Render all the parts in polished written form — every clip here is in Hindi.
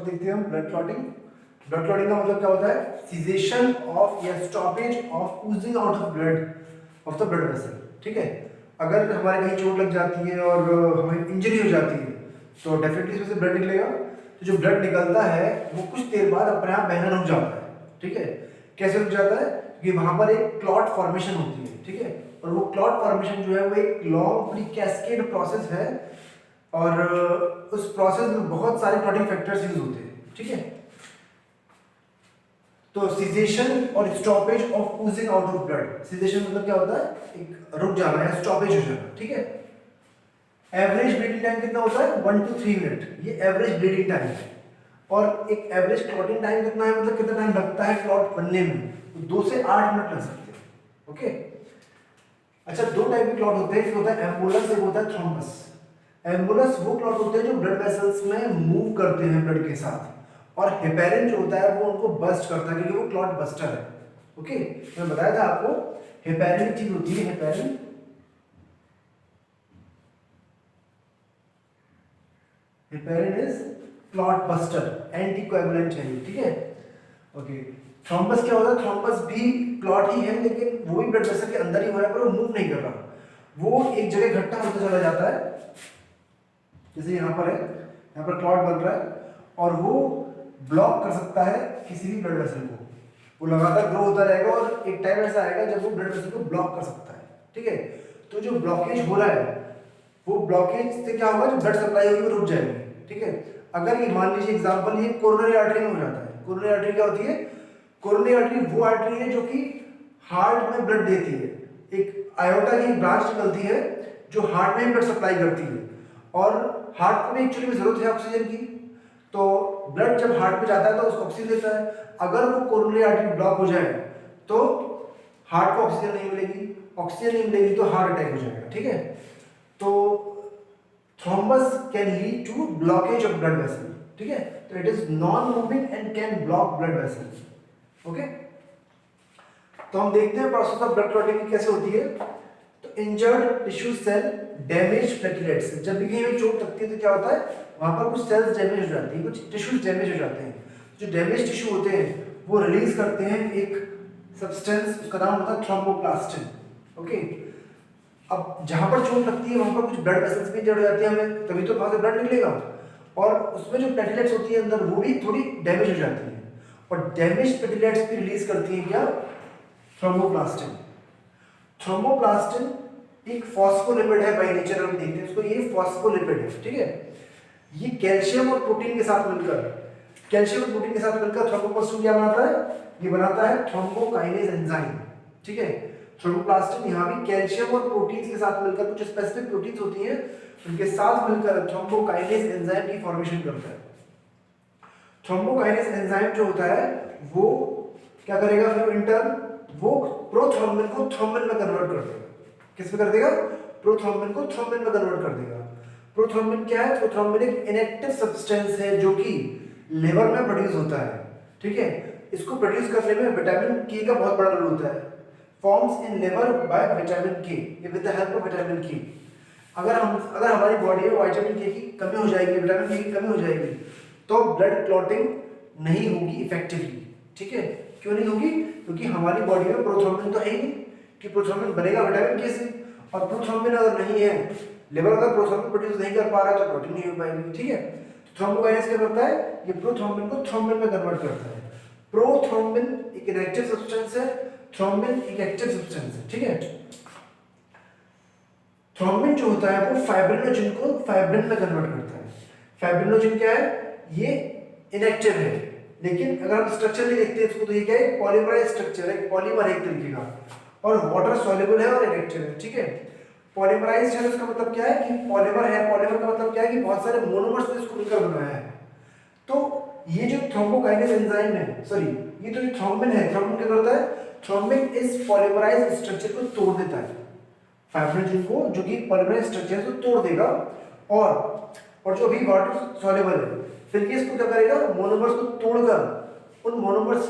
देखते हैं हम ब्लड क्लॉटिंग। ब्लड क्लॉटिंग का मतलब क्या होता है? सीजेशन ऑफ या stoppage of Ojing out of blood of the blood vessel. ठीक है, अगर हमारे कहीं चोट लग जाती है और हमें इंजरी हो जाती है तो डेफिनेटली इसमें से ब्लड निकलेगा। तो जो ब्लड निकलता है वो कुछ देर बाद अपने आप बहना रुक जाता है। ठीक है, कैसे रुक जाता है? कि वहां पर एक क्लॉट फॉर्मेशन होती है। ठीक है, और वो क्लॉट फॉर्मेशन जो है वो एक लॉन्ग पूरी कैस्केड प्रोसेस है और उस प्रोसेस में बहुत सारे क्लॉटिंग फैक्टर्स यूज होते हैं। ठीक है, तो सीजेशन और stoppage of Ojing out of blood. Cessation मतलब क्या होता है? एक रुक जाना या स्टॉपेज हो जाना। ठीक है, एवरेज ब्लीडिंग टाइम कितना होता है? 1 to 3 मिनट, ये एवरेज ब्लीडिंग टाइम है। और एक एवरेज क्लॉटिंग टाइम कितना है, मतलब कितना टाइम लगता है क्लॉट बनने में? तो 2 से 8 मिनट लग सकते हैं। ओके, अच्छा, दो टाइप के क्लॉट होते हैं, एक होता है एम्बुलस, एक होता है थ्रोम्बस। एम्बुलस वो क्लॉट होते हैं जो ब्लड वेसल्स में मूव करते हैं ब्लड के साथ, और हेपेरिन जो होता है वो उनको बस्ट करता है क्योंकि वो क्लॉट बस्टर है। ओके, मैं बताया था आपको हेपेरिन चीज होती है, heparin is clot buster, anticoagulant है। ठीक है, ओके। थ्रोम्बस क्या होता है? थ्रोम्बस भी क्लॉट ही है लेकिन वो भी ब्लड वेसल के अंदर ही हो रहा है पर वो मूव नहीं कर रहा, वो एक जगह इकट्ठा होता चला जाता है। जैसे यहाँ पर है, यहाँ पर क्लॉट बन रहा है और वो ब्लॉक कर सकता है किसी भी ब्लड वेसल को। वो लगातार ग्रो होता रहेगा और एक टाइम ऐसा आएगा जब वो ब्लड वेसल को ब्लॉक कर सकता है। ठीक है, तो जो ब्लॉकेज हो रहा है वो ब्लॉकेज से क्या होगा? जो ब्लड सप्लाई होगी वो रुक जाएगी। ठीक है, अगर ये मान लीजिए एग्जांपल ये कोरोनरी आर्टरी में हो जाता है। कोरोनरी आर्टरी क्या होती है? कोरोनरी आर्टरी वो आर्टरी है जो कि हार्ट में ब्लड देती है। एक आयोटा की ब्रांच निकलती है जो हार्ट में ब्लड सप्लाई करती है, और हार्ट को भी एक्चुअली में जरूरत है ऑक्सीजन की। तो ब्लड जब हार्ट में जाता है तो उसको ऑक्सीजन देता है। अगर वो कोरोनरी आर्टरी ब्लॉक हो जाए तो हार्ट को ऑक्सीजन नहीं मिलेगी, ऑक्सीजन नहीं मिलेगी तो हार्ट अटैक हो जाएगा। ठीक है, तो thrombus can lead to blockage of blood vessel. ठीक है, तो it is non moving and can block blood vessel. Okay, तो हम देखते हैं प्रोसेस ऑफ ब्लड क्लॉटिंग कैसे होती है। तो injured tissue cell damage platelets, जब भी कहीं चोट लगती है तो क्या होता है? वहां पर कुछ सेल्स डैमेज हो जाती है, कुछ टिश्यूज डैमेज हो जाते हैं। जो डैमेज टिश्यू होते हैं वो रिलीज करते हैं एक सब्सटेंस, उसका नाम होता है थ्रोम्बोप्लास्टिन। ओके, अब जहां पर चोट लगती है वहां पर कुछ ब्लड वेसल्स भी जड़ जाती है हमें, तभी तो वहां से ब्लड निकलेगा, और उसमें जो प्लेटलेट्स होती है अंदर वो भी थोड़ी डैमेज हो जाती है, और डैमेज प्लेटलेट्स भी रिलीज करती है क्या? थ्रोम्बोप्लास्टिन। थ्रोम्बोप्लास्टिन एक फॉस्फोलिपिड है बाय नेचर, हम देखते हैं उसको, ये फॉस्फोलिपिड है। ठीक है, ये कैल्शियम और प्रोटीन के साथ मिलकर, कैल्शियम और प्रोटीन के साथ मिलकर थ्रोम्बोप्लास्टिन क्या बनाता है? ये बनाता है थ्रोम्बोकाइनेज एंजाइम। ठीक है, थ्रोम्बोप्लास्टिन यहाँ भी कैल्शियम और प्रोटीन के साथ मिलकर, कुछ स्पेसिफिक प्रोटीन्स होती हैं उनके साथ मिलकर थ्रोम्बोकाइनेज एंजाइम की फॉर्मेशन करता है। थ्रोम्बोकाइनेज एंजाइम जो होता है वो क्या करेगा फिर इंटर्न? वो प्रोथ्रोम्बिन को थ्रोम्बिन में कन्वर्ट कर देगा। किस में कर देगा? प्रोथ्रोम्बिन को थ्रोम्बिन में कन्वर्ट कर देगा। प्रोथ्रोम्बिन क्या है? प्रोथ्रोम्बिन एक इनएक्टिव सब्सटेंस है जो कि लिवर में प्रोड्यूस होता है। ठीक है, इसको प्रोड्यूस करने में विटामिन के का बहुत बड़ा रोल होता है। Forms in liver by vitamin K, ये with the help of vitamin K. अगर हमारी बॉडी में विटामिन के की कमी हो जाएगी, विटामिन के की कमी हो जाएगी, तो ब्लड क्लॉटिंग नहीं होगी इफेक्टिवली। ठीक है, क्यों नहीं होगी? क्योंकि हमारी बॉडी में प्रोथ्रोम्बिन तो है ही नहीं, कि प्रोथ्रोम्बिन बनेगा विटामिन के से, और प्रोथ्रोम्बिन अगर नहीं है, लिवर अगर प्रोथ्रोम्बिन प्रोड्यूस नहीं कर पा रहा है तो क्लॉटिंग नहीं हो पाएगी। ठीक है, थ्रोम्बोकाइनेज क्या करता है? ये प्रोथ्रोम्बिन को थ्रोम्बिन में कन्वर्ट करता है। प्रोथ्रोम्बिन एक इनएक्टिव सब्सटेंस है, थ्रोम्बिन एक एक्टिव सब्सटेंस है। ठीक है, थ्रोम्बिन जो होता है वो फाइब्रिनोजन को फाइब्रिन में कन्वर्ट करता है। फाइब्रिनोजन क्या है? ये इनएक्टिव है, लेकिन अगर हम स्ट्रक्चर में देखते हैं इसको तो ये क्या है? पॉलीमराइज स्ट्रक्चर है, पॉलीमर एक तरीके का, और वाटर सॉल्युबल है और इनएक्टिव है। ठीक है, पॉलीमराइज्ड है, उसका मतलब क्या है? कि पॉलीमर है। पॉलीमर का मतलब क्या है? कि बहुत सारे मोनोमर्स से इसको मिलकर बनाया है। तो ये जो थ्रोम्बोकाइनेज एंजाइम है, सॉरी, ये तो जो थ्रोम्बिन है, थ्रोम्बिन क्या करता है? थ्रोम्बिन इस पॉलीमराइज्ड स्ट्रक्चर को तोड़ देता है, फाइब्रिनोजन को, जो कि पॉलीमराइज्ड स्ट्रक्चर को तोड़ देगा, और जो भी वाटर सॉल्युबल है, फिर ये इसको क्या करेगा? मोनोमर्स को तोड़कर उन मोनोमर्स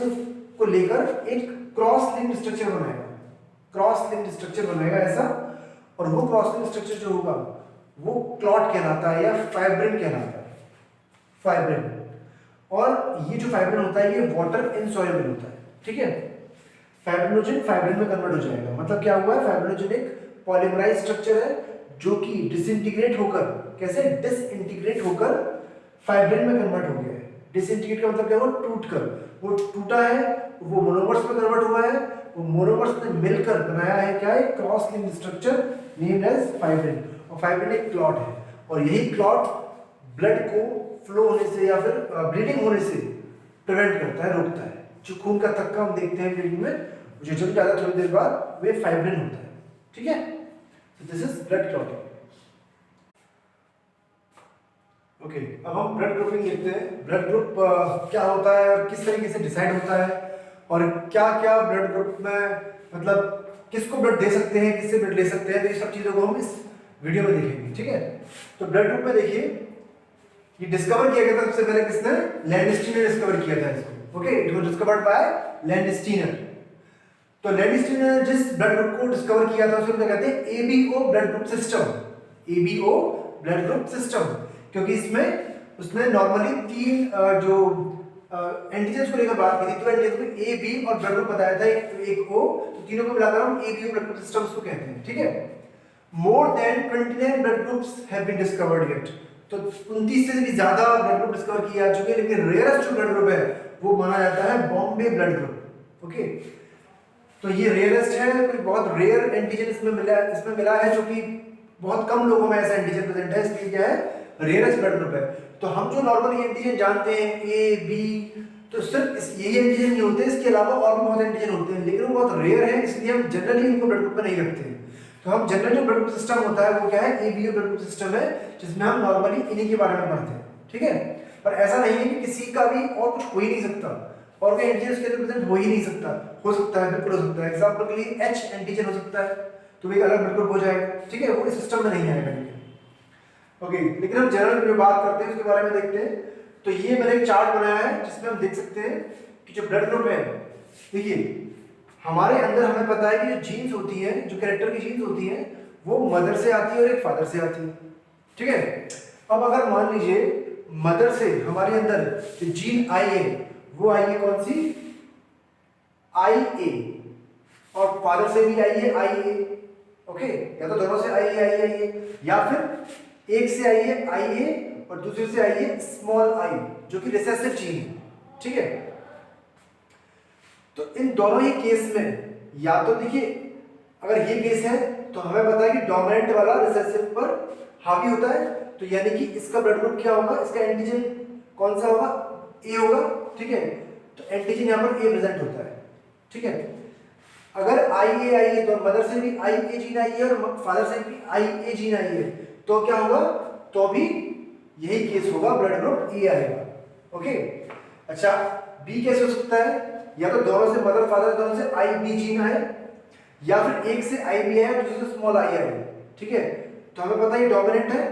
को लेकर एक क्रॉस लिंक्ड स्ट्रक्चर बनाएगा, क्रॉस लिंक्ड स्ट्रक्चर बनाएगा ऐसा, और वो क्रॉस लिंक्ड स्ट्रक्चर जो होगा वो क्लॉट कहलाता है या फाइब्रिन कहलाता है, फाइब्रिन। और ये जो फाइब्रिन होता है ये वाटर इनसॉल्युबल होता है, ठीक है। फाइब्रिनोजन फाइब्रिन में कन्वर्ट हो जाएगा, मतलब क्या हुआ है, फाइब्रिनोजन एक पॉलीमराइज स्ट्रक्चर है जो कि डिसइंटीग्रेट होकर, कैसे डिसइंटीग्रेट होकर फाइब्रिन में कन्वर्ट हो गया है। डिसइंटीग्रेट का मतलब क्या हुआ, टूट कर, वो टूटा है, वो मोनोमर्स में कन्वर्ट हुआ है, वो मोनोमर्स ने मिलकर बनाया है क्या है, cross linked structure named as fibrin. और फाइब्रिन एक क्लॉट है, और यही क्लॉट ब्लड को फ्लो होने से या फिर ब्लीडिंग होने से प्रिवेंट करता है, रोकता है। जो खून का थक्का हम देखते हैं ब्लीडिंग में, जो जम जाता है थोड़ी देर बाद, वे फाइब्रिन होता है, ठीक है। So this is blood clotting. Okay, अब हम ब्लड ग्रुपिंग देखते हैं। ब्लड ग्रुप क्या होता है और किस तरीके से डिसाइड होता है, और क्या क्या ब्लड ग्रुप में मतलब किसको ब्लड दे सकते हैं, किससे ब्लड ले सकते हैं, तो ये सब चीज़ों को हम इस वीडियो में देखेंगे, ठीक है। तो ब्लड ग्रुप में देखिए, ये डिस्कवर किया गया था सबसे पहले किसने, लैंडस्टीनर ने डिस्कवर किया था इसको। Okay, it was discovered bye Landsteiner. तो लैंडस्टीनर ने जिस ब्लड ग्रुप को डिस्कवर किया था उसको क्या कहते हैं, ABO blood group system. ABO blood group system, क्योंकि इसमें उसने नॉर्मली तीन जो एंटीजन्स को लेकर बात की थी, तो एंटीजन में ए बी और ब्लड ग्रुप बताया था, एक ओ, तो तीनों को मिलाकर हम एबीओ ब्लड ग्रुप सिस्टम्स को कहते हैं, ठीक है। More than 29 blood groups have been discovered yet, तो 29 से भी ज्यादा ब्लड ग्रुप डिस्कवर किए जा चुके हैं, लेकिन रेयरेस्ट जो ब्लड ग्रुप है वो माना जाता है बॉम्बे ब्लड ग्रुप। ओके, तो ये रेयरेस्ट है, कोई बहुत रेयर एंटीजन इसमें मिला है, जो कि बहुत कम लोगों में ऐसा एंटीजन प्रेजेंट है, इसलिए क्या है, रेयरेस्ट ब्लड ग्रुप है। तो हम जो नॉर्मली एंटीजन जानते हैं ए बी, तो सिर्फ यही एंटीजन नहीं होते, इसके अलावा और भी बहुत एंटीजन होते हैं, लेकिन वो बहुत रेयर है, इसलिए हम जनरली इनको ब्लड ग्रुप में नहीं रखते हैं। तो हम जनरल जो ब्लड ग्रुप सिस्टम होता है वो क्या है, एबीओ ब्लड ग्रुप सिस्टम है, जिसमें हम नॉर्मली इन्हीं के बारे में पढ़ते हैं, ठीक है। पर ऐसा नहीं है कि किसी का भी और कुछ हो ही नहीं सकता, और कोई एंटीजन के अंदर प्रेजेंट हो ही नहीं सकता, हो सकता है, बिल्कुल हो सकता है। एग्जांपल के लिए एच एंटीजन हो सकता है, तो एक अलग ब्लड ग्रुप हो जाएगा, ठीक है, वो इस सिस्टम में नहीं आएगा। ओके, लेकिन हम जनरल जो बात करते हैं उसके बारे में देखते हैं। तो ये मैंने एक चार्ट बनाया है जिसमें हम देख सकते हैं कि जो ब्लड ग्रुप है, देखिए हमारे अंदर हमें पता है कि जो जीन्स होती है, जो कैरेक्टर की जीन्स होती है, वो मदर से आती है और एक फादर से आती है, ठीक है। अब अगर मान लीजिए मदर से हमारे अंदर जो जीन आई है वो आई है कौन सी, आई ए, और फादर से भी आई है आई ए। ओके, या तो दोनों से आई है, या फिर एक से आई है आई ए और दूसरे से आई है स्मॉल आई, जो कि रिसेसिव जीन है, ठीक है। तो इन दोनों ही केस में या तो देखिए, अगर ये केस है तो हमें पता है कि डोमिनेंट वाला रिसेसिव पर हावी होता है, तो यानी कि इसका ब्लड ग्रुप क्या होगा, इसका एंटीजन कौन सा होगा, ए होगा, ठीक है। तो एंटीजन यहाँ पर ए प्रेजेंट होता है, ठीक है। अगर आई है तो मदर से भी आई ए जीन आई है और फादर से भी आई ए जीन आई है, तो क्या होगा, तो भी यही केस होगा, ब्लड ग्रुप ए आएगा। ओके, अच्छा बी कैसे हो सकता है, या तो दोनों से मदर फादर दोनों से आई बी जीन आए, या फिर एक से आई बी है दूसरे से स्मॉल आई आए, ठीक है। तो हमें पता है डोमिनेंट है,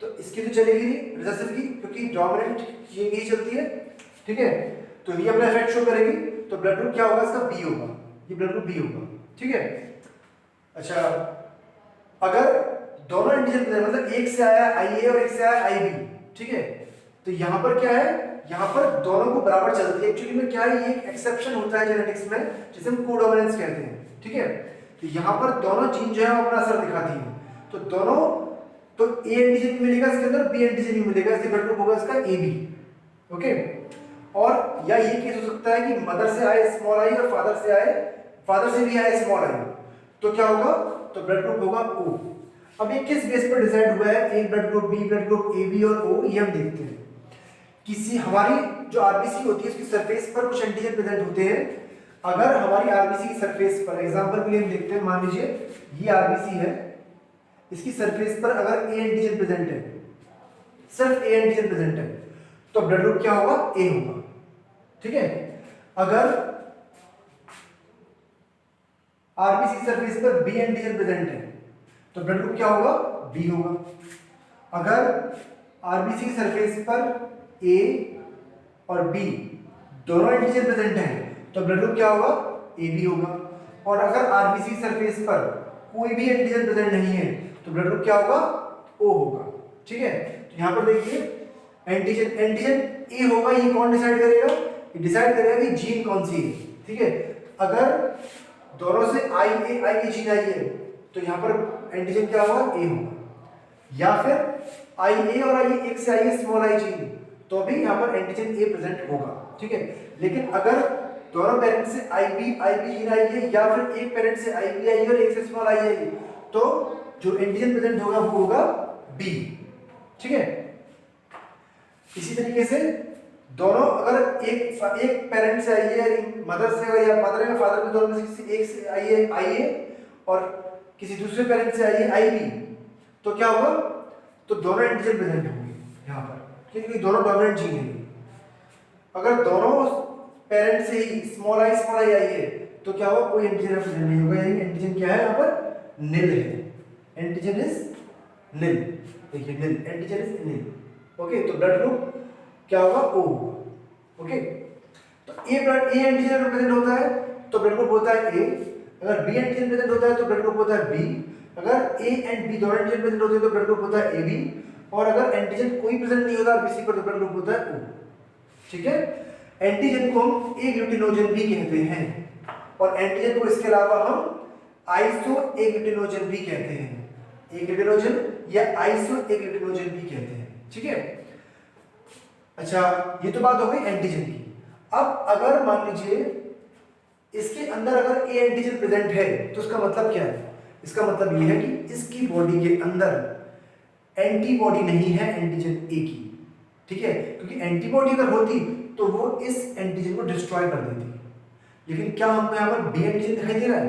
तो इसकी तो चलेगी नहीं रिसेसिव की, क्योंकि डोमिनेंट जीन ही चलती है, ठीक है। तो ये अपना इफेक्ट शो करेगी, तो ब्लड ग्रुप क्या होगा, इसका बी होगा, ये ब्लड ग्रुप बी होगा, ठीक है। अच्छा, अगर दोनों एंटीजन मतलब एक से आया आई ए और एक से आया आई बी, ठीक है, तो यहाँ पर क्या है, यहाँ पर दोनों को बराबर चलती है। एक्चुअली में क्या है, ये एक एक्सेप्शन होता है जेनेटिक्स में, जिसे हम कोडोमिनेंस कहते हैं, ठीक है। तो यहाँ पर दोनों जीन जो है वो अपना असर दिखाती है, तो दोनों, तो ए एंटीजन भी मिलेगा इसके अंदर, बी एंटीजन भी मिलेगा, इसलिए ब्लड ग्रुप होगा इसका ए बी। ओके, और या ये केस हो सकता है कि मदर से आए स्मॉल आई और फादर से भी आए स्मॉल आई, तो क्या होगा, तो ब्लड ग्रुप होगा ओ। अब ये किस बेस पर डिसाइड हुआ है, A blood group, B blood group, A B और ओ, ये हम देखते हैं। किसी हमारी जो आरबीसी होती है उसकी सरफेस पर कुछ एंटीजन प्रेजेंट होते हैं। अगर हमारी आरबीसी की सरफेस पर, एग्जांपल के लिए हम देखते हैं, मान लीजिए ये आरबीसी है, इसकी सरफेस पर अगर ए एंटीजन प्रेजेंट है, सिर्फ ए एंटीजन प्रेजेंट है, तो ब्लड ग्रुप क्या होगा, ए होगा, ठीक है। अगर आरबीसी सरफेस पर बी एंटीजन प्रेजेंट है, तो ब्लड ग्रुप क्या होगा, बी होगा। अगर आरबीसी की सरफेस पर ए और बी दोनों एंटीजन प्रेजेंट हैं, तो ब्लड ग्रुप क्या होगा, ए बी होगा। और अगर आरबीसी सरफेस पर कोई भी एंटीजन प्रेजेंट नहीं है, तो ब्लड ग्रुप क्या होगा, ओ होगा, ठीक है। तो यहाँ पर देखिए एंटीजन एंटीजन ए होगा, ये कौन डिसाइड करेगा? ये डिसाइड करेगा कि जीन कौन सी है, ठीक है। अगर दोनों से आई ए जीन आई है तो यहाँ पर एंटीजन क्या होगा? ए होगा। या फिर आई ए और आई एक से आई है स्मॉल आई जीन, तो भी यहाँ पर एंटीजन ए प्रेजेंट होगा, ठीक है। लेकिन अगर दोनों पेरेंट से आई बी जीन आई है या फिर एक पेरेंट से आई बी आई है और एक से स्मॉल आई है, तो जो एंटीजन प्रेजेंट होगा वो होगा बी, ठीक है। इसी तरीके से दोनों अगर एक पेरेंट से आई है, मदर से या मदर या फादर में दोनों में से किसी एक से आई है और किसी दूसरे पेरेंट से आई है आई बी, तो क्या होगा? तो दोनों एंटीजन प्रेजेंट होंगे यहाँ पर, क्योंकि दोनों डोमिनेंट जीन है। अगर दोनों पेरेंट से ही स्मॉल आई आई है तो क्या होगा? कोई एंटीजन प्रेजेंट नहीं होगा, यानी एंटीजन क्या है यहाँ पर? निल है। एंटीजन इज निल, देखिए निल, एंटीजन इज निल, ओके। तो ब्लड ग्रुप क्या होगा? ओ होगा, ओके। तो ए एंटीजन प्रेजेंट होता है तो ब्लड ग्रुप होता है ए, अगर बी एंटीजन प्रेजेंट होता है तो ब्लड ग्रुप होता है बी, अगर ए एंड बी दोनों एंटीजन प्रेजेंट होते हैं तो ब्लड ग्रुप होता है ए बी, और अगर एंटीजन कोई प्रेजेंट नहीं होता किसी पर तो ब्लड ग्रुप होता है ओ, ठीक है। एंटीजन को हम ए ग्लूटिनोजन भी कहते हैं, और एंटीजन को इसके अलावा हम आइसो ए ग्लूटिनोजन भी कहते हैं। ए ग्लूटिनोजन या आइसो ए ग्लूटिनोजन भी कहते हैं, ठीक है। अच्छा, ये तो बात हो गई एंटीजन की। अब अगर मान लीजिए इसके अंदर अगर ए एंटीजन प्रेजेंट है तो इसका मतलब क्या है? इसका मतलब यह है कि इसकी बॉडी के अंदर एंटीबॉडी नहीं है एंटीजन ए की, ठीक है। क्योंकि एंटीबॉडी अगर होती तो वो इस एंटीजन को डिस्ट्रॉय कर देती, लेकिन क्या हमको यहाँ पर बी एंटीजन दिखाई दे रहा है?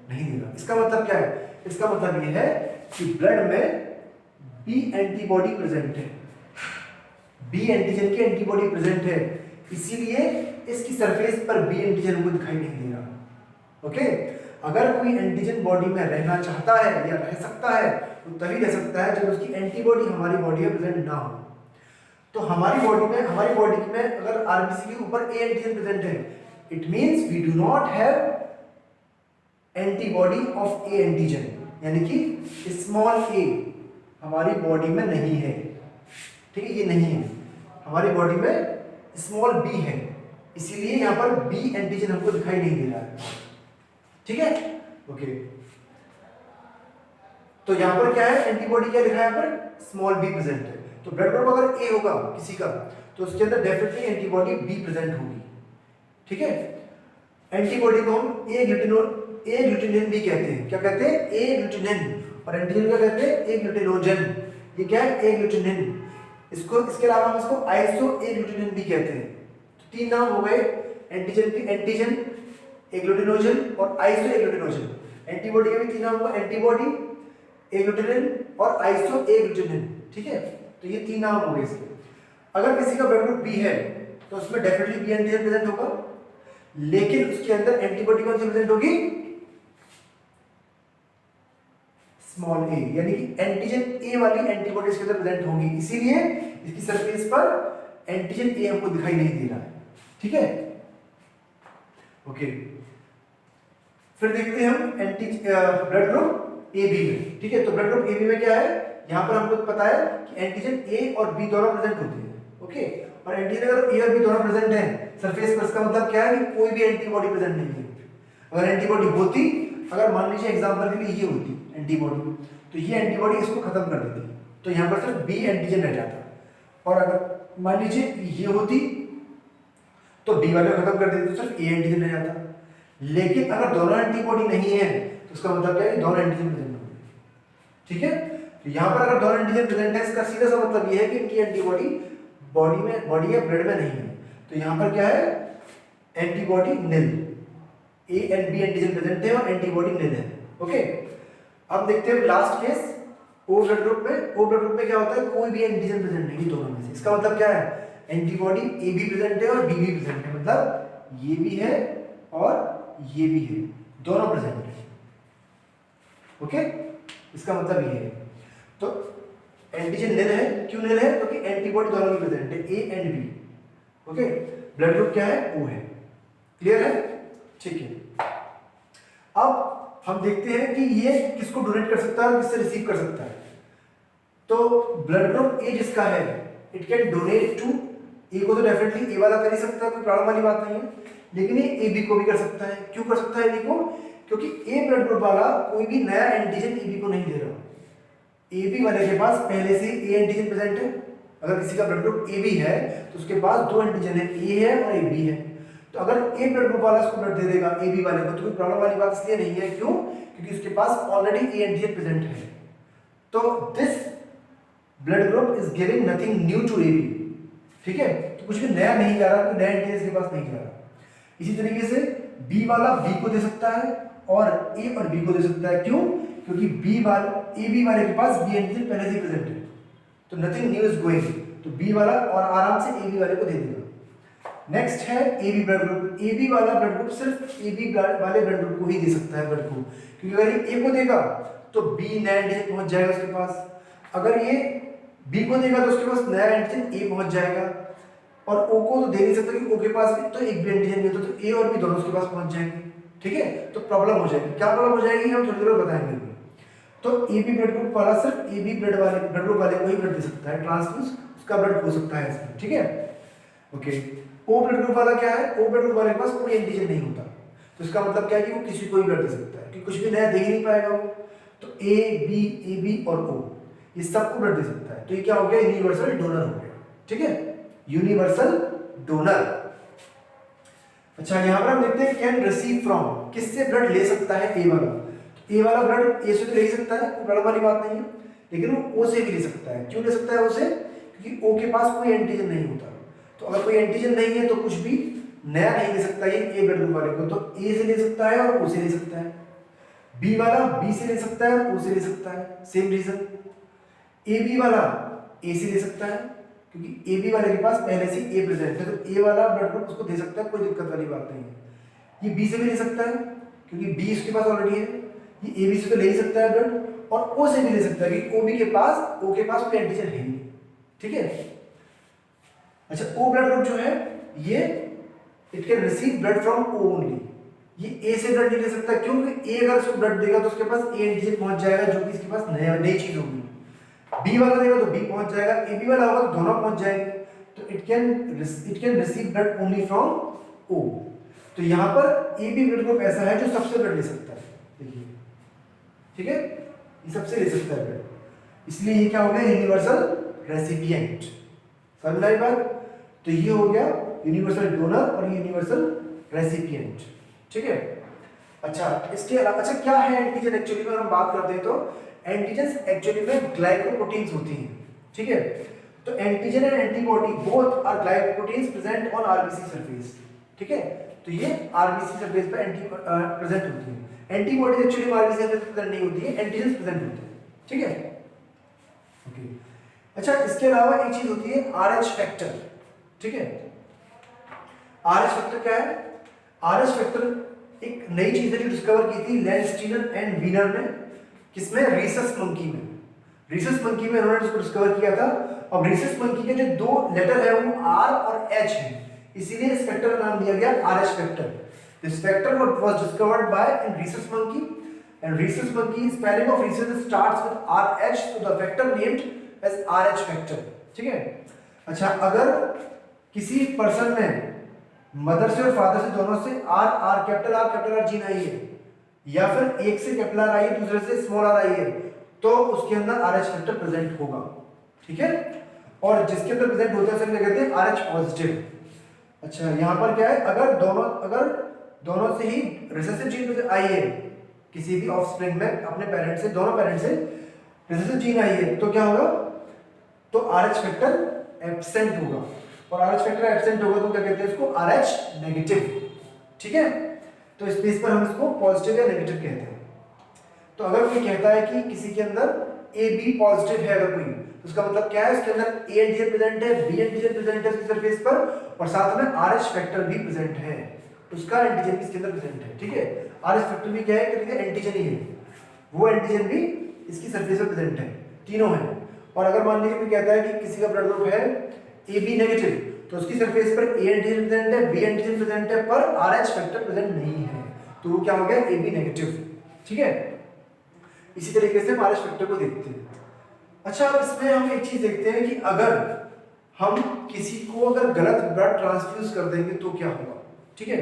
नहीं दे रहा। इसका मतलब क्या है? इसका मतलब यह है कि ब्लड में बी एंटीबॉडी प्रेजेंट है, बी एंटीजन की एंटीबॉडी प्रेजेंट है, इसीलिए इसकी सरफेस पर बी एंटीजन हमको दिखाई नहीं दे रहा, ओके। अगर कोई एंटीजन बॉडी में रहना चाहता है या रह सकता है तो तभी रह सकता है जब उसकी एंटीबॉडी हमारी बॉडी में प्रेजेंट ना हो। तो हमारी बॉडी में अगर आरबीसी के ऊपर ए एंटीजन प्रेजेंट है, it means we do not have antibody of A antigen, यानी कि स्मॉल ए हमारी बॉडी में नहीं है, ठीक है। ये नहीं है हमारी बॉडी में, स्मॉल बी है, इसीलिए यहाँ पर बी एंटीजन हमको दिखाई नहीं दे रहा है, ठीक है, ओके। तो यहाँ पर क्या है? एंटीबॉडी क्या लिखा है यहाँ पर? स्मॉल बी प्रेजेंट है। तो ब्लड ग्रुप अगर ए होगा किसी का तो उसके अंदर डेफिनेटली एंटीबॉडी बी प्रेजेंट होगी, ठीक है। एंटीबॉडी को हम ए ग्लूटिनिन भी कहते हैं। क्या कहते हैं? ए ग्लूटिनिन। और एंटीजन क्या कहते हैं? ए ग्लूटिनोजन। ये क्या है? ए ग्लूटिनिन। इसको इसके अलावा हम इसको आइसो ए ग्लूटिनिन भी कहते हैं। तो तीन नाम हो गए एंटीजन के, एंटीजन, ए ग्लूटिनोजन और आइसो ए ग्लूटिनोजन। एंटीबॉडी के भी तीन नाम हुआ, एंटीबॉडी, ए ग्लूटिनिन और आइसो ए ग्लूटिनिन, ठीक है। तो ये तीन नाम हो गए इसके। अगर किसी का ब्लड ग्रुप बी है तो उसमें डेफिनेटली बी एंटीजन प्रेजेंट होगा, लेकिन उसके अंदर एंटीबॉडी कौन सी प्रेजेंट होगी? स्मॉल ए, यानी कि एंटीजन ए वाली एंटीबॉडी इसके अंदर प्रेजेंट होगी, इसीलिए इसकी सरफेस पर एंटीजन ए हमको दिखाई नहीं दे रहा है, ठीक है, ओके। फिर देखते हैं हम ब्लड ग्रुप ए बी में, ठीक है। तो ब्लड ग्रुप ए बी में क्या है? यहाँ पर हमको पता है कि एंटीजन ए और बी दोनों प्रेजेंट होते हैं, ओके। और एंटीजन अगर ए और बी दोनों प्रेजेंट हैं सरफेस पर, इसका मतलब क्या है? कि कोई भी एंटीबॉडी प्रेजेंट नहीं है। अगर एंटीबॉडी होती, अगर मान लीजिए एग्जांपल के लिए ये होती एंटीबॉडी, तो ये एंटीबॉडी इसको खत्म कर देती, तो यहाँ पर सिर्फ बी एंटीजन रह जाता। और अगर मान लीजिए ये होती तो बी वाले को खत्म कर देती तो सिर्फ ए एंटीजन रह जाता। लेकिन अगर दोनों एंटीबॉडी नहीं है तो उसका मतलब क्या है? दोनों एंटीजन प्रेजेंट होंगे, ठीक है। तो यहाँ पर अगर दोनों एंटीजन प्रेजेंट है, इसका सीधा सा मतलब ये है कि इनकी एंटीबॉडी बॉडी या ब्लड में नहीं है। तो यहाँ पर क्या है? Antibody nil, A and B antigen present है और एंटीबॉडी निल है, ओके। अब देखते हैं last case O blood group में। ओ ब्लड ग्रुप में क्या होता है? कोई भी एंटीजन प्रेजेंट नहीं दोनों में से। इसका मतलब क्या है? एंटीबॉडी ए भी प्रेजेंट है और बी भी प्रेजेंट है, मतलब ये भी है और ये भी है, दोनों प्रेजेंट है, ओके। इसका मतलब ये है। तो एंटीजन निल है, क्यों निल है? क्योंकि एंटीबॉडी दोनों में प्रेजेंट है, A and B, okay. Blood group क्या है? ओ है, क्लियर है, ठीक है। अब हम देखते हैं कि ये किसको डोनेट कर सकता है और किससे रिसीव कर सकता है। तो ब्लड ग्रुप ए जिसका है, इट कैन डोनेट टू ए को तो डेफिनेटली ए वाला कर ही सकता है, कोई प्रॉब्लम वाली बात नहीं है, लेकिन ये ए बी को भी कर सकता है। क्यों कर सकता है ए बी को? क्योंकि ए ब्लड ग्रुप वाला कोई भी नया एंटीजन ए बी को नहीं दे रहा। ए बी वाले के पास पहले से ए एंटीजन प्रेजेंट है। अगर किसी का ब्लड ग्रुप ए बी है तो उसके पास दो एंटीजन है, ए है और ए बी है। तो अगर ए ब्लड ग्रुप वाला उसको ब्लड दे देगा ए बी वाले को तो कोई प्रॉब्लम वाली बात इसलिए नहीं है। क्यों? क्योंकि उसके पास ऑलरेडी ए एंटीजन प्रेजेंट है। तो this blood group is giving nothing new to A B, ठीक है? तो कुछ भी नया नहीं जा रहा, कोई नया एंटीजन इसके पास नहीं जा रहा। इसी तरीके से बी वाला बी को दे सकता है और ए और बी को दे सकता है। क्यों? क्योंकि बी वाला ए बी वाले के पास बी एंटीजन पहले से प्रेजेंट है, तो नथिंग न्यू इज गोइंग, तो बी वाला और आराम से ए बी वाले को दे देगा। नेक्स्ट है A B blood group. A B वाला ब्लड ग्रुप सिर्फ ए बी वाले ब्लड ग्रुप को ही दे सकता है ब्लड को, क्योंकि अगर ये ए को देगा तो बी नया एंटीजन पहुंच जाएगा उसके पास, अगर ये बी को देगा तो उसके पास नया एंटीजन ए पहुंच जाएगा, और ओ को तो दे नहीं सकता क्योंकि ओ के पास भी तो एक भी एंटीजन नहीं होता, तो ए और बी दोनों उसके पास पहुंच जाएंगे, ठीक है? तो प्रॉब्लम हो जाएगी। क्या प्रॉब्लम हो जाएगी हम थोड़ी देर में बताएंगे। तो ए बी ब्लड ग्रुप वाला सिर्फ ए बी ब्लड ग्रुप वाले को ही ब्लड दे सकता है, ट्रांसफ्यूज उसका ब्लड हो सकता है इसमें, ठीक है? ओके। ओ ब्लड ग्रुप वाला क्या है? ओ ब्लड ग्रुप वाले के पास कोई एंटीजन नहीं होता, तो इसका मतलब क्या है कि वो किसी को भी ब्लड दे सकता है, कि कुछ भी नया दे ही नहीं पाएगा वो। तो ए बी और ओ ये सबको ब्लड दे सकता है। तो ये क्या हो गया? यूनिवर्सल डोनर हो गया, ठीक है? Universal donor. अच्छा, यहां पर हम देखते हैं कैन रिसीव फ्रॉम, किससे ब्लड ले सकता है? ए वाला। ए वाला ब्लड ए से तो ले ही सकता है, कोई प्रॉब्लम वाली बात नहीं है, लेकिन वो ओ से भी ले सकता है। क्यों ले सकता है ओ से? क्योंकि ओ के पास कोई एंटीजन नहीं होता, तो अगर कोई एंटीजन नहीं है तो कुछ भी नया नहीं ले सकता ये ए ब्लड ग्रुप वाले को, तो ए से ले सकता है और ओ से ले सकता है। बी वाला बी से ले सकता है, ओ से ले सकता है, सेम रीजन। ए बी वाला ए से ले सकता है क्योंकि ए बी वाले के पास पहले से ए प्रेजेंट है, तो ए वाला ब्लड ग्रुप उसको दे सकता है, कोई दिक्कत वाली बात नहीं है। ये बी से भी ले सकता है क्योंकि बी उसके पास ऑलरेडी है, ये ए बी से तो ले ही सकता है ब्लड, और ओ से भी ले सकता है क्योंकि ओ बी के पास ओ के पास कोई एंटीजन है नहीं, ठीक है? अच्छा, ओ ब्लड ग्रुप जो है ये it can receive blood from O only, ये ए से ब्लड नहीं ले सकता। क्योंकि ए अगर उसको ब्लड देगा तो उसके पास ए एंटीजन पहुंच जाएगा जो कि इसके पास नई चीज होगी। बी वाला देगा तो बी पहुंच जाएगा, ए बी वाला होगा तो दोनों पहुंच जाएंगे, तो it can receive blood only from O. तो यहां पर ए बी ब्लड ग्रुप ऐसा है जो सबसे ब्लड ले सकता है, देखिए, ठीक है? ये सबसे ले सकता है ब्लड, इसलिए ये क्या हो गया? Universal recipient. समझ में आई बात? तो ये हो गया यूनिवर्सल डोनर और यूनिवर्सल रेसिपिएंट, ठीक है? अच्छा, इसके अलावा अच्छा क्या है एंटीजन? एक्चुअली में हम बात करते हैं तो एंटीजन एक्चुअली में ग्लाइकोप्रोटीन्स होती हैं, ठीक है? तो antigen and antibody both are glycoproteins present on RBC surface, ठीक है? तो ये आरबीसी सरफेस पे प्रेजेंट होती है। एंटीबॉडीज एक्चुअली आरबीसी सरफेस पे प्रेजेंट नहीं होती है, एंटीजन प्रेजेंट होते हैं, ठीक है? ओके। अच्छा, इसके अलावा एक चीज होती है आरएच फैक्टर, ठीक है? आरएच फैक्टर क्या है? आरएच फैक्टर एक नई चीज है जो डिस्कवर की थी लैंडस्टीनर एंड वीनर ने, किसमें? रीसस मंकी में। रीसस मंकी में उन्होंने इसको डिस्कवर किया था, और रीसस मंकी के जो दो लेटर है वो आर और एच है, इसीलिए इस फैक्टर का नाम दिया गया Rh factor. This factor was discovered by in rhesus monkey, and rhesus monkey spelling of rhesus starts with Rh, so the factor named as Rh factor, ठीक है? अच्छा, अगर किसी पर्सन में मदर से और फादर से दोनों से are capital R gene I है, या फिर एक से कैपिटल आर आई है दूसरे से स्मॉल आर आई है, तो उसके अंदर आरएच फैक्टर प्रेजेंट होगा, ठीक है? और जिसके अंदर प्रेजेंट होता है उसे कहते हैं आरएच पॉजिटिव। अच्छा, यहाँ पर क्या है? अगर दोनों से ही रिसेसिव जीन आई है, किसी भी ऑफस्प्रिंग में अपने पेरेंट से, दोनों पेरेंट से रिसेसिव जीन आई है, तो क्या होगा? तो आरएच फैक्टर एब्सेंट होगा, और आरएच फैक्टर एब्सेंट होगा तो क्या कहते हैं इसको? आरएच नेगेटिव, ठीक है? तो इस पेज पर हम इसको पॉजिटिव या नेगेटिव कहते हैं। तो अगर कोई कहता है कि किसी के अंदर ए बी पॉजिटिव है अगर कोई, तो उसका मतलब क्या है? उसके अंदर ए एंटीजन प्रेजेंट है, बी एंटीजन प्रेजेंट है उसकी सरफेस पर, और साथ में आरएच फैक्टर भी प्रेजेंट है, उसका एंटीजन भी इसके अंदर प्रेजेंट है, ठीक है? आरएच फैक्टर भी क्या है? करीब एंटीजन ही है, वो एंटीजन भी इसकी सरफेस पर प्रेजेंट है, तीनों हैं। और अगर मान लीजिए कोई कहता है कि किसी का ब्लड ग्रुप है ए बी नेगेटिव, तो उसकी सरफेस पर ए एंटीजन प्रेजेंट है, बी एंटीजन प्रेजेंट है, पर आरएच फैक्टर प्रेजेंट नहीं है, तो वो क्या हो गया? ए बी नेगेटिव, ठीक है? इसी तरीके से हम आरएच फैक्टर को देखते हैं। अच्छा, अब इसमें हम एक चीज देखते हैं कि अगर हम किसी को अगर गलत ब्लड ट्रांसफ्यूज कर देंगे तो क्या होगा, ठीक है।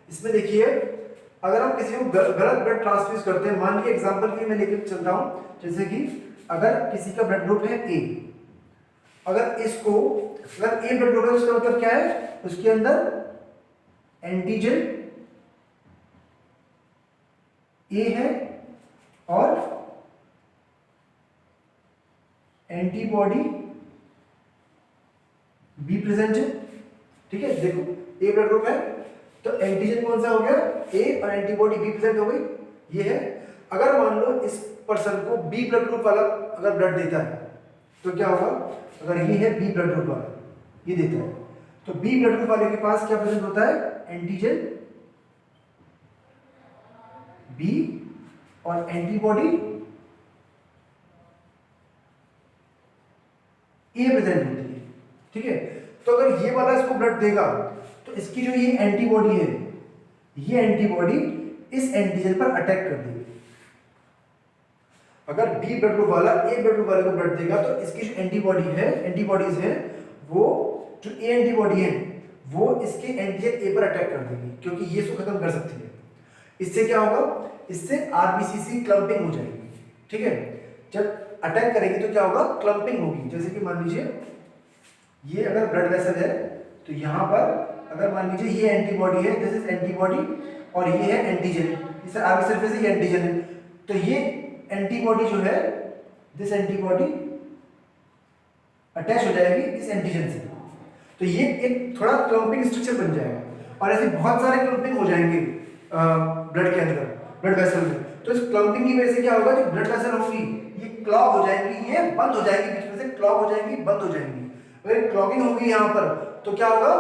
इसमें देखिए, अगर हम किसी को गलत ब्लड ट्रांसफ्यूज करते हैं, मान लीजिए एग्जांपल के लिए मैं लेकर चलता हूं, जैसे कि अगर किसी का ब्लड ग्रुप है ए, अगर इसको अगर ए ब्लड ग्रुप है उसका मतलब क्या है, उसके अंदर एंटीजन ए है और एंटीबॉडी बी प्रेजेंट है, ठीक है। देखो ए ब्लड ग्रुप है तो एंटीजन कौन सा हो गया, ए, और एंटीबॉडी बी प्रेजेंट हो गई, ये है। अगर मान लो इस पर्सन को बी ब्लड ग्रुप वाला अगर ब्लड देता है तो क्या होगा, अगर ये है बी ब्लड ग्रुप वाला, ये देता है, तो बी ब्लड ग्रुप वाले के पास क्या प्रेजेंट होता है, एंटीजन बी और एंटीबॉडी ए प्रेजेंट होती है, ठीक है। तो अगर ये वाला इसको ब्लड देगा तो इसकी जो ये एंटीबॉडी है, ये एंटीबॉडी इस एंटीजन पर अटैक कर देगी। अगर बी ब्लड ग्रुप वाला ए ब्लड ग्रुप वाले को ब्लड देगा तो इसकी जो एंटीबॉडी है, एंटीबॉडीज है, वो जो ए एंटीबॉडी है वो इसके एंटीजन ए पर अटैक कर देगी, क्योंकि ये इसको खत्म कर सकती है। इससे क्या होगा, इससे आरबीसीसी क्लम्पिंग हो जाएगी, ठीक है। जब अटैक करेगी तो क्या होगा, क्लम्पिंग होगी। जैसे कि मान लीजिए ये अगर ब्लड वेसल है तो यहाँ पर अगर मान लीजिए ये एंटीबॉडी है, दिस इज एंटीबॉडी, और ये है एंटीजन, इस आरबी सरफेस से ये एंटीजन है, तो ये एंटीबॉडी जो है, दिस एंटीबॉडी अटैच हो जाएगी इस एंटीजन से, तो ये एक थोड़ा क्लम्पिंग स्ट्रक्चर बन जाएगा, और ऐसे बहुत सारे क्लम्पिंग हो जाएंगे ब्लड के अंदर, ब्लड वेसल में। तो इस क्लम्पिंग की वजह से क्या होगा, जो ब्लड वेसल होगी ये क्लॉग हो जाएंगी, ये बंद हो जाएगी, बीच में से क्लॉग हो जाएंगी, बंद हो जाएंगी। अगर क्लॉगिंग होगी यहाँ पर तो क्या होगा,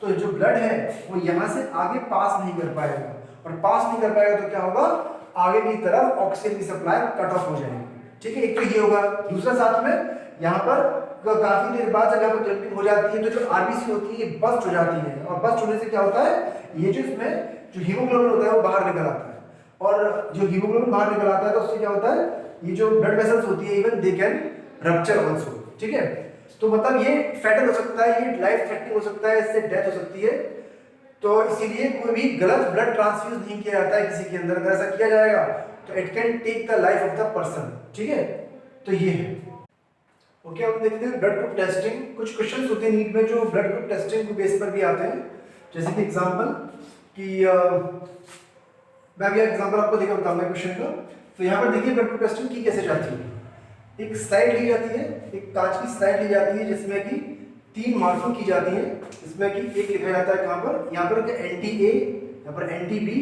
तो जो ब्लड है वो यहाँ से आगे पास नहीं कर पाएगा, और पास नहीं कर पाएगा तो क्या होगा, आगे की तरफ ऑक्सीजन की सप्लाई कट ऑफ हो जाएगी, ठीक है। एक तो ये होगा। दूसरा साथ में यहाँ पर काफी देर बाद जब यहाँ पर क्लम्पिंग हो जाती है तो जो आरबीसी होती है ये बस्ट हो जाती है, और बस्ट होने से क्या होता है, ये जो इसमें जो हीमोग्लोबिन होता है वो बाहर निकल आता है, और जो हीमोग्लोबिन बाहर निकल आता है तो उससे क्या होता है, ये जो ब्लड वेसल्स होती है even they can rupture also, ठीक है। तो मतलब ये फैटल हो सकता है, ये लाइफ थ्रेटनिंग हो सकता है, इससे डेथ हो सकती है। तो इसीलिए कोई भी गलत ब्लड ट्रांसफ्यूज नहीं किया जाता है किसी के अंदर। अगर ऐसा किया जाएगा तो it can take the life of the person, ठीक है। तो ये है ओके। अब देखते हैं ब्लड ग्रुप टेस्टिंग। कुछ क्वेश्चंस होते हैं नीट में जो ब्लड ग्रुप टेस्टिंग के बेस पर भी आते हैं, जैसे कि एग्जांपल कि मैं अभी एग्जांपल आपको देकर बताऊंगा क्वेश्चन का। तो यहाँ पर देखिए ब्लड ग्रुप टेस्टिंग की कैसे जाती है। एक स्लाइड ली जाती है, एक कांच की स्लाइड ली जाती है जिसमें कि 3 मार्किंग की जाती है, जिसमें कि एक लिखा जाता है कहाँ पर, यहाँ पर एंटी ए, यहाँ पर एंटी बी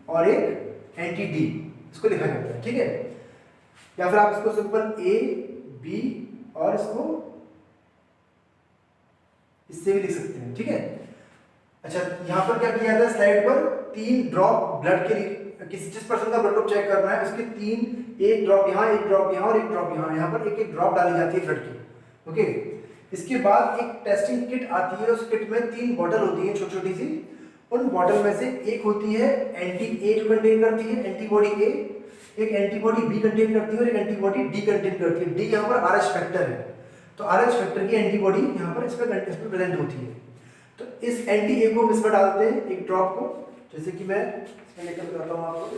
और एक एंटी डी, इसको लिखा जाता है, ठीक है। या फिर आप इसको सिंपल ए बी और इसको इससे भी लिख सकते हैं, ठीक है। अच्छा, यहाँ पर क्या किया जाता है, स्लाइड पर 3 ड्रॉप ब्लड के लिए, किसी जिस पर्सन का ब्लड ग्रुप चेक करना है उसके 3, एक ड्रॉप यहाँ, एक ड्रॉप यहाँ और एक ड्रॉप यहाँ, यहाँ पर एक एक ड्रॉप डाली जाती है ब्लड की, ओके। इसके बाद एक टेस्टिंग किट आती है, उस किट में 3 बॉटल होती है छोटी छोटी सी। उन बॉटल में से एक होती है एंटी ए जो कंटेन करती है एंटीबॉडी ए, एक एंटीबॉडी बी कंटेन करती है और एक एंटीबॉडी डी कंटेन करती है। डी यहाँ पर आरएच फैक्टर है, तो आरएच फैक्टर की एंटीबॉडी यहाँ पर इसमें प्रेजेंट होती है। तो इस एंटी ए को इसमें डालते हैं, एक ड्रॉप को, जैसे कि मैं इसमें लेकर बताता हूँ आपको।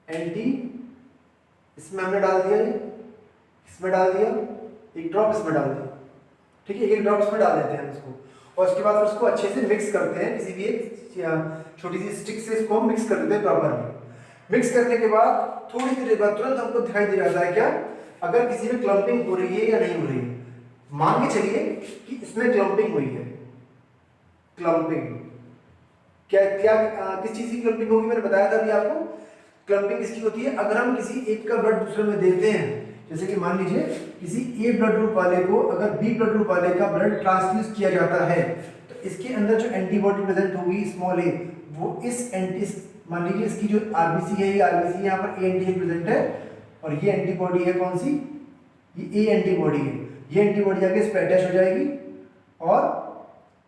एंटी इसमें हमने डाल दिया, इसमें डाल दिया, एक ड्रॉप इसमें डाल दिया, ठीक है। एक ड्रॉप इसमें डाल देते हैं इसको, और उसके बाद उसको अच्छे से मिक्स करते हैं, किसी भी एक छोटी सी स्टिक से इसको मिक्स कर देते हैं प्रॉपरली। मिक्स करने के बाद थोड़ी देर बाद तुरंत हमको दिखाई दे जाता है क्या, अगर किसी में क्लम्पिंग हो रही है या नहीं हो रही है। मान के चलिए कि इसमें क्लम्पिंग हुई है, क्लम्पिंग क्या क्या किस चीज की क्लम्पिंग होगी, मैंने बताया था अभी आपको। क्लम्पिंग किसकी होती है, अगर हम किसी एक का ब्लड दूसरे में देते हैं, जैसे कि मान लीजिए किसी ए ब्लड ग्रुप वाले को अगर बी ब्लड ग्रुप वाले का ब्लड ट्रांसफ्यूज किया जाता है, तो इसके अंदर जो एंटीबॉडी प्रेजेंट होगी स्मॉल ए, वो इस मान लीजिए इसकी जो आरबीसी है, ये आरबीसी यहाँ पर ए एंटीजन प्रेजेंट है, और ये एंटीबॉडी है कौन सी, ये ए एंटीबॉडी है। ये एंटीबॉडी आगे इस पर अटैच हो जाएगी और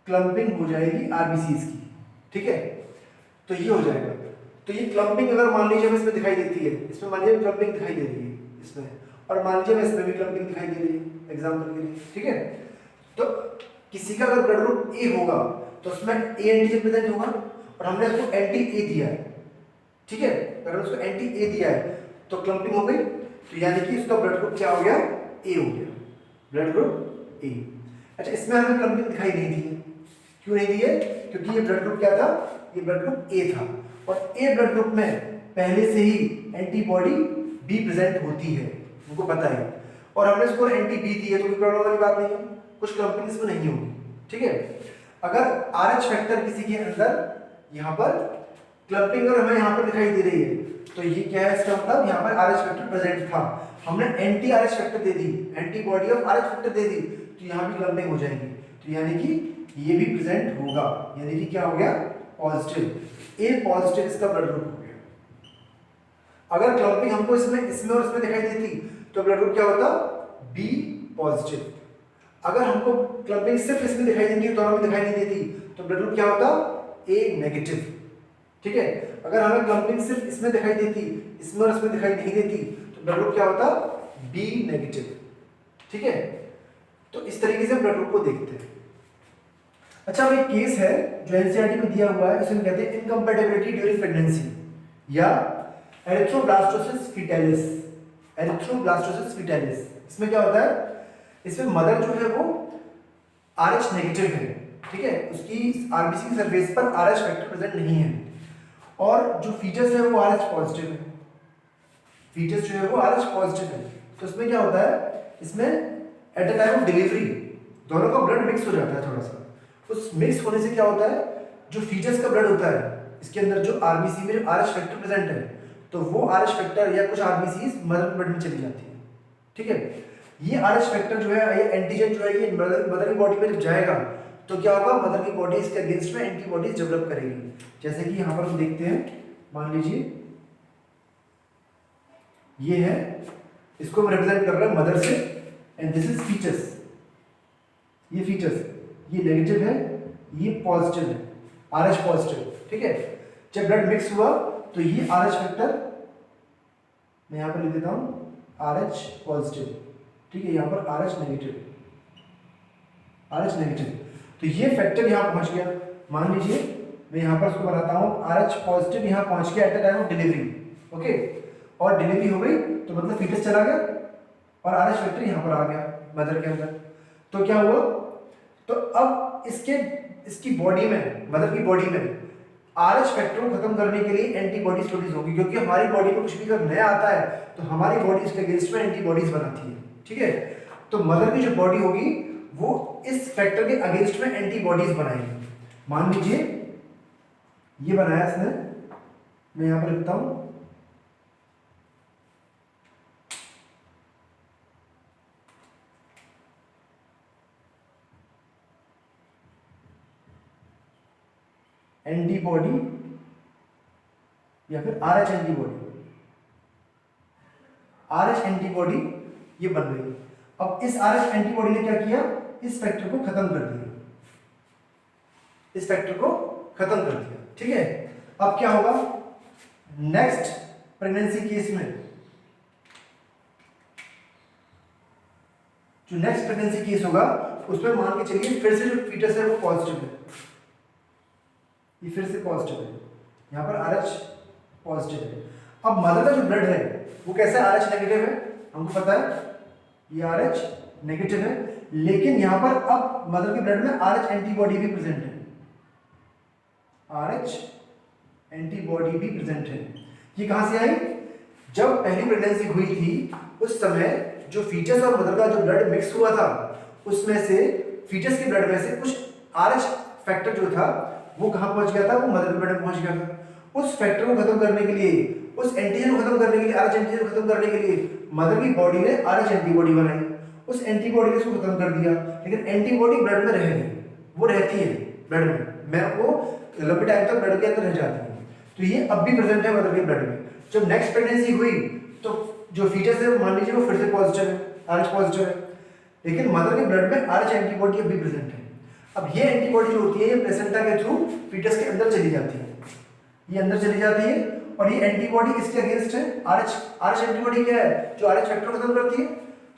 क्लम्पिंग हो जाएगी आरबीसीज की, ठीक है। तो ये हो जाएगा। तो ये क्लम्पिंग अगर मान लीजिए हमें इसमें दिखाई देती है, इसमें मान लीजिए क्लम्पिंग दिखाई दे रही है इसमें, और मान लीजिए इसमें भी क्लम्पिंग दिखाई दे रही है एग्जाम्पल के लिए, ठीक है। तो किसी का अगर ब्लड ग्रुप ए होगा तो उसमें ए एंटीजन प्रेजेंट होगा, और हमने उसको एंटी ए दिया है, ठीक है। अगर उसको एंटी ए दिया है तो क्लम्पिंग हो गई, तो यानी कि उसका ब्लड ग्रुप क्या हो गया, ए हो गया, ब्लड ग्रुप ए। अच्छा, इसमें हमें क्लम्पिंग दिखाई नहीं दी, क्यों नहीं दी है, क्योंकि ये ब्लड ग्रुप क्या था, ये ब्लड ग्रुप ए था, और ए ब्लड ग्रुप में पहले से ही एंटीबॉडी बी प्रेजेंट होती है, उनको पता है, और हमने इसको एंटी बी दी है, तो कोई प्रॉब्लम वाली बात नहीं है, कुछ क्लम्पिंग इसमें नहीं होगी, ठीक है। अगर आर एच फैक्टर किसी के अंदर यहाँ पर क्लम्पिंग और हमें यहाँ पर दिखाई दे रही है, तो ये क्या है, इसका मतलब यहाँ पर आर एच फैक्टर प्रेजेंट था, हमने एंटी आर एच फैक्टर दे दी, antibody of R H factor दे दी, तो यहाँ भी क्लम्पिंग हो जाएगी, तो यानी कि ये भी प्रेजेंट होगा, यानी कि क्या हो गया, पॉजिटिव, ए पॉजिटिव इसका ब्लड ग्रुप हो गया। अगर क्लम्पिंग हमको इसमें और इसमें दिखाई देती तो ब्लड ग्रुप क्या होता, बी पॉजिटिव। अगर हमको क्लम्पिंग सिर्फ इसमें दिखाई देती, दोनों में दिखाई नहीं देती, तो ब्लड ग्रुप क्या होता, ए नेगेटिव, ठीक है। अगर हमें क्लम्पिंग सिर्फ इसमें दिखाई देती, इसमें और इसमें दिखाई नहीं देती, तो ब्लड ग्रुप क्या होता, बी नेगेटिव, ठीक है। तो इस तरीके से ब्लड ग्रुप को देखते हैं। अच्छा, अब एक केस है जो एनसीईआरटी में दिया हुआ है, इसमें कहते हैं इनकम्पैटिबिलिटी ड्यूरिंग प्रेगनेंसी या एरिथ्रोब्लास्टोसिस फीटैलिस, एरिथ्रोब्लास्टोसिस फीटैलिस। इसमें क्या होता है, इसमें मदर जो है वो आरएच नेगेटिव है, ठीक है, उसकी आरबीसी की सरफेस पर आरएच फैक्टर प्रेजेंट नहीं है, और जो फीटस है वो आरएच पॉजिटिव है, फीटस जो है वो आरएच पॉजिटिव है। तो इसमें क्या होता है, इसमें at the time of delivery दोनों का ब्लड मिक्स हो जाता है थोड़ा सा, उस मिक्स होने से क्या होता है, जो फीटस का ब्लड होता है इसके अंदर जो आरबीसी में जो आरएच फैक्टर प्रेजेंट है, तो वो आरएच फैक्टर या कुछ आरबीसी मदर के ब्लड में चली जाती है, ठीक है। ये आरएच फैक्टर जो है, ये एंटीजन जो है, ये मदर की बॉडी में जब जाएगा तो क्या होगा, मदर की बॉडी इसके अगेंस्ट में एंटीबॉडीज डेवलप करेगी। जैसे कि यहाँ पर हम देखते हैं, मान लीजिए ये है, इसको हम रिप्रेजेंट कर रहे हैं मदर से, एंड दिस इज फीटस, ये फीटस, ये नेगेटिव है, ये पॉजिटिव है, आरएच पॉजिटिव, ठीक है। जब ब्लड मिक्स हुआ तो ये आरएच फैक्टर, मैं यहाँ पर लिख देता हूँ आरएच पॉजिटिव, ठीक है, यहाँ पर आरएच नेगेटिव, आरएच नेगेटिव, तो ये फैक्टर यहाँ पहुँच गया। मान लीजिए मैं यहाँ पर उसको बनाता हूँ, आरएच पॉजिटिव यहाँ पहुँच गया at the time of delivery, okay, और डिलीवरी हो गई तो मतलब फीटस चला गया और आरएच फैक्टर यहाँ पर आ गया मदर के अंदर। तो क्या हुआ, तो अब इसकी बॉडी में, मदर की बॉडी में आरएच फैक्टर को खत्म करने के लिए एंटीबॉडीज प्रोड्यूस होगी, क्योंकि हमारी बॉडी में कुछ भी जब नया आता है तो हमारी बॉडी इसके अगेंस्ट में एंटीबॉडीज बनाती है, ठीक है। तो मदर की जो बॉडी होगी वो इस फैक्टर के अगेंस्ट में एंटीबॉडीज बनाएगी। मान लीजिए ये बनाया इसने, मैं यहां पर लिखता हूं एंटीबॉडी या फिर आरएच एंटीबॉडी, आरएच एंटीबॉडी ये बन गई। अब इस आरएच एंटीबॉडी ने क्या किया, इस फैक्टर को खत्म कर दिया, इस फैक्टर को खत्म कर दिया, ठीक है। अब क्या होगा, नेक्स्ट प्रेगनेंसी केस में, जो नेक्स्ट प्रेगनेंसी केस होगा उसमें मान के चलिए फिर से जो फीटस है वो पॉजिटिव है, ये फिर से पॉजिटिव है, यहाँ पर आरएच पॉजिटिव है। अब मदर का जो ब्लड है वो कैसे आरएच नेगेटिव है, हमको पता है ये आरएच नेगेटिव है, लेकिन यहाँ पर अब मदर के ब्लड में आरएच एंटीबॉडी भी प्रेजेंट है, आरएच एंटीबॉडी भी प्रेजेंट है। ये कहाँ से आई, जब पहली प्रेगनेंसी हुई थी उस समय जो फीटस और मदर का जो ब्लड मिक्स हुआ था उसमें से फीटस के ब्लड में से कुछ आरएच फैक्टर जो था वो कहाँ पहुंच गया था, वो मदर के ब्लड में पहुंच गया था। उस फैक्टर को खत्म करने के लिए, उस एंटीजन को खत्म करने के लिए, आरएच एंटीजन को खत्म करने के लिए मदर की बॉडी ने आरएच एंटीबॉडी बनाई, उस एंटीबॉडी ने इसको खत्म कर दिया, लेकिन एंटीबॉडी ब्लड में रह गई, वो रहती है ब्लड में, वो लंबे टाइम तक ब्लड के अंदर रह जाती है। तो ये अब भी प्रेजेंट है मदर के ब्लड में। जब नेक्स्ट प्रेगनेंसी हुई तो जो फीटस है मान लीजिए वो फिर से पॉजिटिव है, आरएच पॉजिटिव है, लेकिन मदर के ब्लड में आरएच एंटीबॉडी अभी प्रेजेंट है। अब ये एंटीबॉडी जो होती है ये प्लेसेंटा के थ्रू फीटस के अंदर चली जाती है, ये अंदर चली जाती है और ये एंटीबॉडी इसके अगेंस्ट है। आरएच एंटीबॉडी क्या है, जो आरएच फैक्टर को खत्म करती है।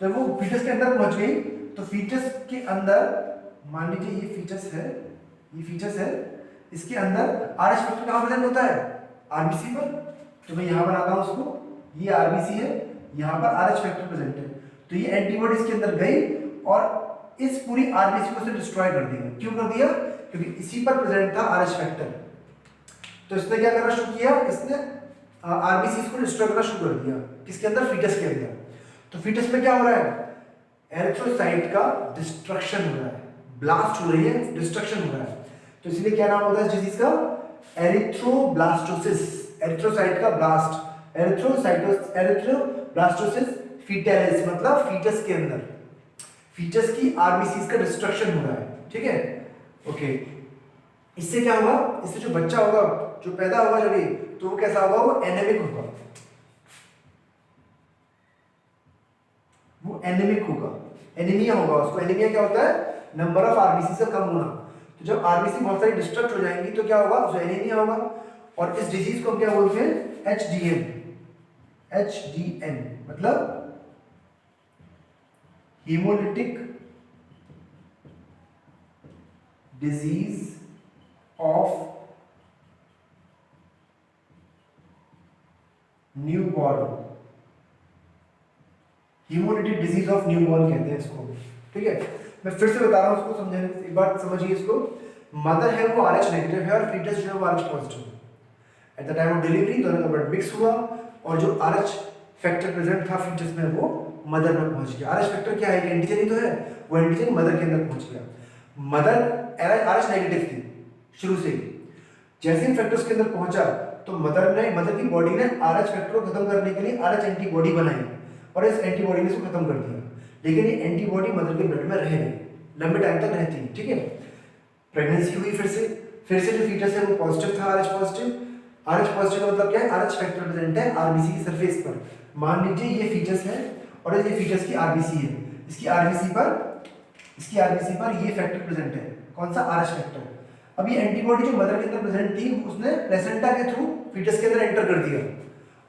जब वो फीटस के अंदर पहुंच गई तो फीटस के अंदर, मान लीजिए ये फीटस है, ये फीटस है, इसके अंदर आरएच फैक्टर कहां प्रेजेंट होता है, आरबीसी पर। तो मैं यहां बनाता हूं उसको, ये आरबीसी है, यहां पर आरएच फैक्टर प्रेजेंट है। तो ये एंटीबॉडी इसके अंदर गई और इस पूरी आरबीसी को डिस्ट्रॉय कर दिया। क्यों कर दिया, क्योंकि इसी पर प्रेजेंट था आरएच फैक्टर। तो इसने क्या करना शुरू किया, इसने आरबीसी को डिस्ट्रॉय करना शुरू कर दिया। किसके अंदर, फीटस के अंदर। तो फीटस में क्या हो रहा है, एरिथ्रोसाइट का डिस्ट्रक्शन हो रहा है, ब्लास्ट हो रही है, डिस्ट्रक्शन हो रहा है। तो इसलिए क्या नाम होता है इस डिजीज का, एरिथ्रोब्लास्टोसिस, एरिथ्रोसाइट का ब्लास्ट, एरिथ्रोब्लास्टोसिस फीटैलिस, मतलब फीटस के अंदर, फीटस की आरबीसी का डिस्ट्रक्शन हो रहा है। ठीक है, ओके। इससे क्या होगा, इससे जो बच्चा होगा, जो पैदा होगा जब ये, तो वो कैसा होगा, वो एनेमिक होगा, वो एनेमिक होगा, एनीमिया होगा उसको। एनीमिया क्या होता है, नंबर ऑफ आरबीसी से कम होना। तो जब आरबीसी बहुत सारी डिस्ट्रक्ट हो जाएंगी तो क्या होगा, उसको एनीमिया होगा। और इस डिजीज को हम क्या बोलते हैं, एचडीएन, एचडीएन मतलब haemolytic disease of newborn, haemolytic disease of newborn कहते हैं इसको। ठीक है, मैं फिर से बता रहा हूं उसको समझाने, एक बार समझिए इसको। मदर है वो आरएच नेगेटिव है और फीटस जो है वो आरएच पॉजिटिव है। At the time of delivery दोनों का ब्लड मिक्स हुआ और जो आरएच फैक्टर प्रेजेंट था फीटस में वो मदर में पहुंच गया। आरएच फैक्टर क्या है, एंटीजन ही तो है, वो एंटीजन मदर के अंदर पहुंच गया। मदर आरएच नेगेटिव थी शुरू से ही, जैसे ही फैक्टर्स के अंदर पहुंचा तो मदर की बॉडी ने आरएच फैक्टर को खत्म करने के लिए आरएच एंटीबॉडी बनाई और इस एंटीबॉडी ने इसको खत्म कर दिया। लेकिन ये एंटीबॉडी मदर के ब्लड में रह गई, लंबे टाइम तक रहती है। ठीक है, प्रेगनेंसी हुई, फिर से जो फीटस है वो पॉजिटिव था, आरएच पॉजिटिव। आरएच पॉजिटिव का मतलब क्या है, आरएच फैक्टर प्रेजेंट है आरबीसी की सरफेस पर। मान लीजिए ये फीटस है और ये फीटस की आरबीसी है, इसकी आरबीसी पर ये फैक्टर प्रेजेंट है, कौन सा, आरएच फैक्टर। अब ये एंटीबॉडी जो मदर के अंदर प्रेजेंट थी उसने प्लेसेंटा के थ्रू फीटस के अंदर एंटर कर दिया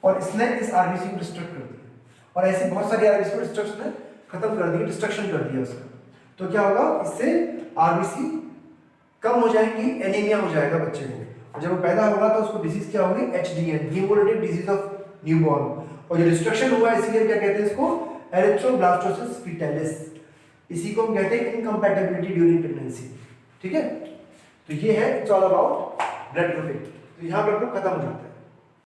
और इसने इस आरबीसी को डिस्ट्रक्ट कर दिया। और ऐसे बहुत सारी आरबीसी को डिस्ट्रक्शन खत्म कर दिया, डिस्ट्रक्शन कर दिया उसका। तो क्या होगा, इससे आरबीसी कम हो जाएंगी, एनीमिया हो जाएगा बच्चे को। और जब वो पैदा होगा तो उसको डिजीज क्या होगी, एचडीएन, हीमोलिटिक डिजीज ऑफ न्यूबॉर्न। और जो डिस्ट्रक्शन हुआ इसीलिए क्या कहते हैं इसको, एरिथ्रोब्लास्टोसिस फीटैलिस। इसी को हम कहते हैं इनकम्पैटिबिलिटी ड्यूरिंग प्रेगनेंसी। ठीक है, तो ये है it's all about blood grouping. तो यहाँ ब्लड ग्रुप खत्म हो जाता है।